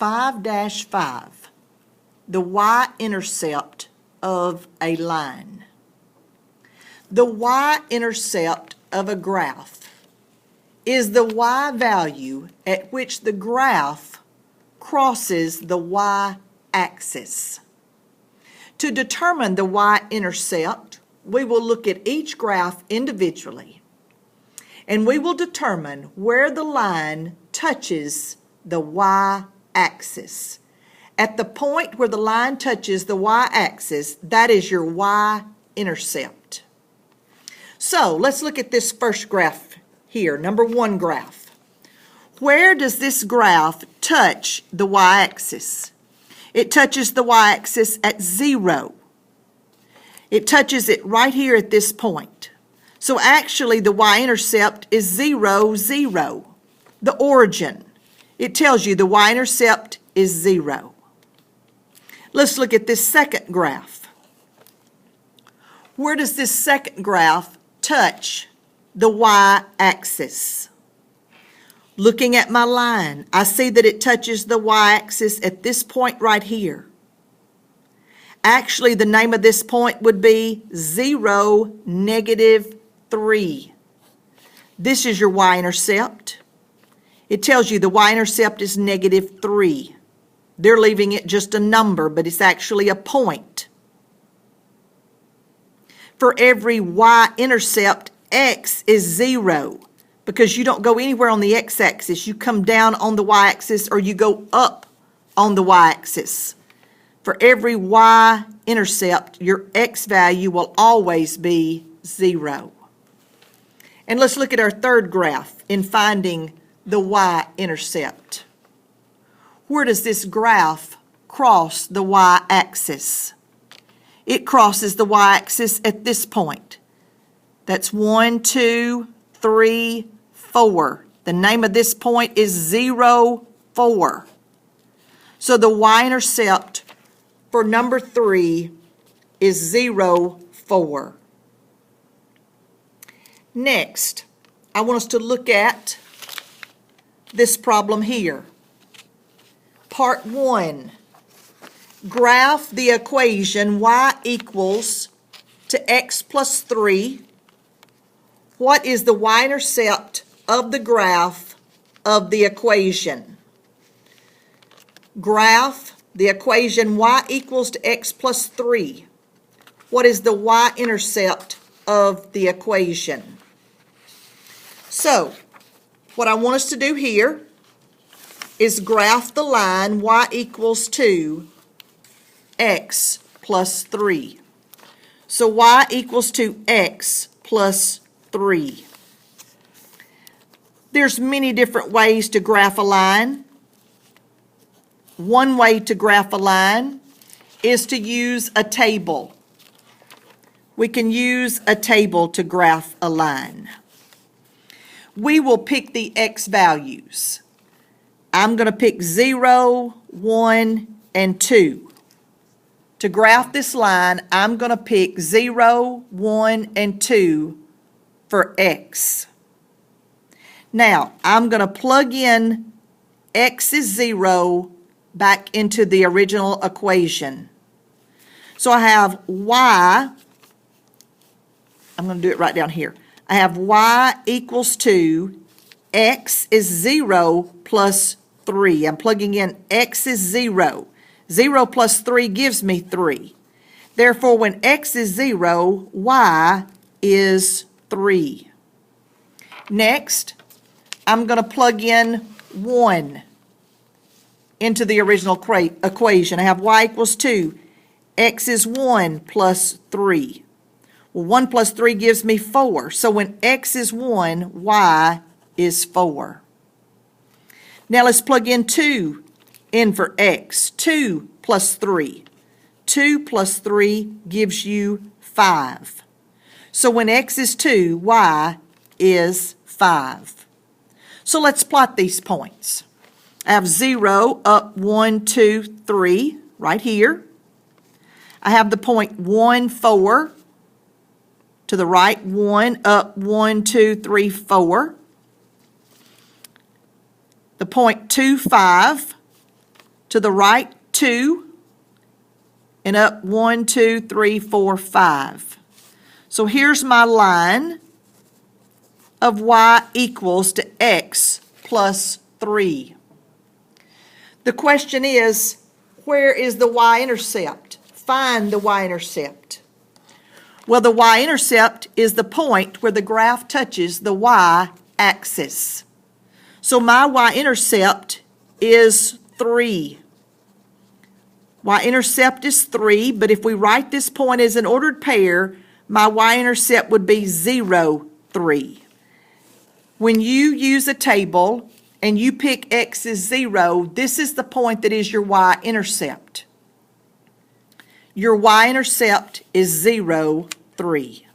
5-5, the y-intercept of a line. The y-intercept of a graph is the y value at which the graph crosses the y-axis. To determine the y-intercept, we will look at each graph individually, and we will determine where the line touches the y-axis. At the point where the line touches the y-axis, that is your y-intercept. So let's look at this first graph here, number 1 graph. Where does this graph touch the y-axis? It touches the y-axis at 0. It touches it right here at this point. So actually the y-intercept is 0, 0. The origin. It tells you the y-intercept is 0. Let's look at this second graph. Where does this second graph touch the y-axis? Looking at my line, I see that it touches the y-axis at this point right here. Actually, the name of this point would be 0, -3. This is your y-intercept. It tells you the y-intercept is -3. They're leaving it just a number, but it's actually a point. For every y-intercept, x is 0. Because you don't go anywhere on the x-axis. You come down on the y-axis or you go up on the y-axis. For every y-intercept, your x value will always be 0. And let's look at our third graph in finding the y-intercept. Where does this graph cross the y-axis? It crosses the y-axis at this point. That's 1, 2, 3, 4. The name of this point is 0, 4. So the y-intercept for number 3 is 0, 4. Next, I want us to look at this problem here. Part 1. Graph the equation y equals to x plus 3. What is the y-intercept of the graph of the equation? Graph the equation y equals to x plus 3. What is the y-intercept of the equation? So, what I want us to do here is graph the line y equals to x plus 3. So y equals to x plus 3. There's many different ways to graph a line. One way to graph a line is to use a table. We can use a table to graph a line. We will pick the x values. I'm going to pick 0, 1, and 2. To graph this line, I'm going to pick 0, 1, and 2 for x. Now, I'm going to plug in x is 0 back into the original equation. So I have y, I'm going to do it right down here. I have y equals to x is 0 plus 3. I'm plugging in x is 0. 0 plus 3 gives me 3. Therefore, when x is 0, y is 3. Next, I'm going to plug in 1 into the original equation. I have y equals 2. X is 1 plus 3. Well, 1 plus 3 gives me 4. So when x is 1, y is 4. Now let's plug in 2 in for x. 2 plus 3. 2 plus 3 gives you 5. So when x is 2, y is 5. So let's plot these points. I have 0 up 1, 2, 3 right here. I have the point 1, 4 to the right, 1 up 1, 2, 3, 4. The point 2, 5 To the right, 2, and up 1, 2, 3, 4, 5. So here's my line of y equals to x plus 3. The question is, where is the y-intercept? Find the y-intercept. Well, the y-intercept is the point where the graph touches the y-axis. So my y-intercept is 3. Y-intercept is 3, but if we write this point as an ordered pair, my y-intercept would be 0, 3. When you use a table and you pick x as 0, this is the point that is your y-intercept. Your y-intercept is 0, 3.